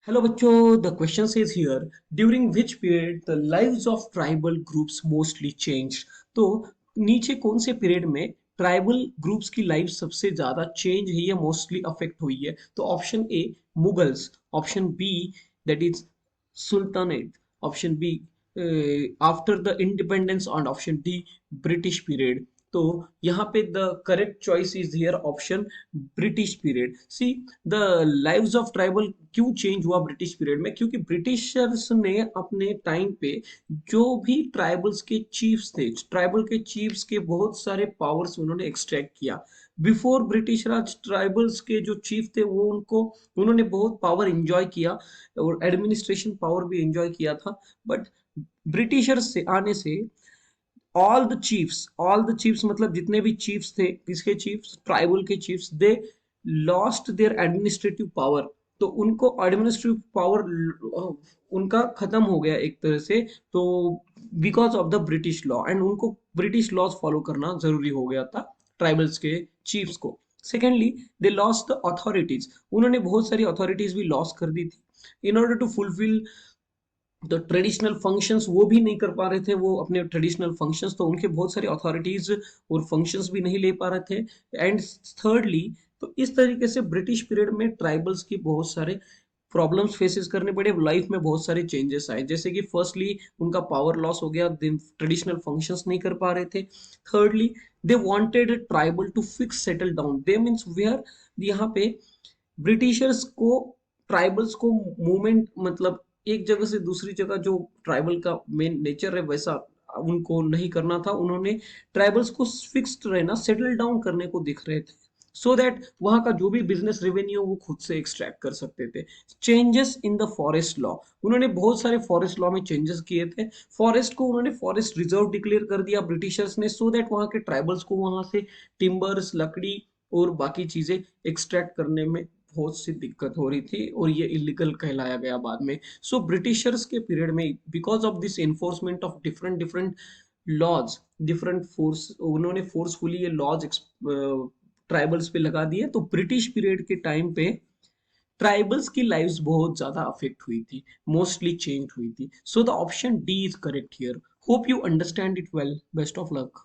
Hello बच्चों, the question says here during which period the lives of tribal groups mostly changed। तो नीचे कौन से पीरियड में ट्राइबल ग्रुप्स की लाइफ सबसे ज्यादा चेंज हुई है, मोस्टली अफेक्ट हुई है। तो option A Mughals, option B that is sultanate, option B after the independence, और ऑप्शन डी ब्रिटिश पीरियड। तो यहाँ पे the correct choice is here option British period. See the lives of tribal क्यों change हुआ British period में, क्योंकि Britishers ने अपने टाइम पे जो भी ट्राइबल्स के चीफ्स थे, ट्राइबल के चीफ्स के बहुत सारे पावर्स उन्होंने एक्सट्रैक्ट किया। बिफोर ब्रिटिश राज ट्राइबल्स के जो चीफ थे वो उन्होंने बहुत पावर एंजॉय किया और एडमिनिस्ट्रेशन पावर भी एंजॉय किया था। बट ब्रिटिशर्स से आने से ऑल द चीफ्स मतलब जितने भी चीफ्स थे, किसके चीफ्स, ट्राइबल के chiefs, they lost their administrative power. तो उनको एडमिनिस्ट्रेटिव पावर उनका खत्म हो गया एक तरह से। तो because of the British law, and उनको ब्रिटिश लॉज फॉलो करना जरूरी हो गया था ट्राइबल्स के चीफ्स को। Secondly, they lost the authorities, उन्होंने बहुत सारी अथॉरिटीज भी लॉस कर दी थी इन ऑर्डर टू फुलफिल तो ट्रेडिशनल फंक्शंस वो भी नहीं कर पा रहे थे, वो अपने ट्रेडिशनल फंक्शंस, तो उनके बहुत सारे अथॉरिटीज और फंक्शंस भी नहीं ले पा रहे थे। एंड थर्डली, तो इस तरीके से ब्रिटिश पीरियड में ट्राइबल्स की बहुत सारे प्रॉब्लम्स फेसेस करने पड़े, लाइफ में बहुत सारे चेंजेस आए, जैसे कि फर्स्टली उनका पावर लॉस हो गया, ट्रेडिशनल फंक्शंस नहीं कर पा रहे थे। Thirdly, they wanted tribal to fix settle down, they means where, यहाँ पे ब्रिटिशर्स को ट्राइबल्स को मूवमेंट मतलब एक जगह से दूसरी जगह, जो ट्राइबल का मेन नेचर है वैसा उनको नहीं करना था। उन्होंने ट्राइबल्स को फिक्स्ड रहना, सेटल डाउन करने को दिख रहे थे, सो दैट वहां का जो भी बिजनेस रेवेन्यू वो खुद से एक्सट्रैक्ट कर सकते थे। Changes in the forest law, उन्होंने बहुत सारे फॉरेस्ट लॉ में चेंजेस किए थे। फॉरेस्ट को उन्होंने फॉरेस्ट रिजर्व डिक्लेयर कर दिया ब्रिटिशर्स ने, सो दैट वहां के ट्राइबल्स को वहां से टिम्बर्स, लकड़ी और बाकी चीजें एक्सट्रैक्ट करने में बहुत सी दिक्कत हो रही थी, और ये इलीगल कहलाया गया बाद में। सो ब्रिटिशर्स के पीरियड में, because of this enforcement of different different laws, different force, उन्होंने फोर्सफुली ये लॉज ट्राइबल्स पे लगा दिए। तो ब्रिटिश पीरियड के टाइम पे ट्राइबल्स की लाइव्स बहुत ज्यादा अफेक्ट हुई थी, मोस्टली चेंज हुई थी। So the option D is correct here. Hope you understand it well. Best of luck.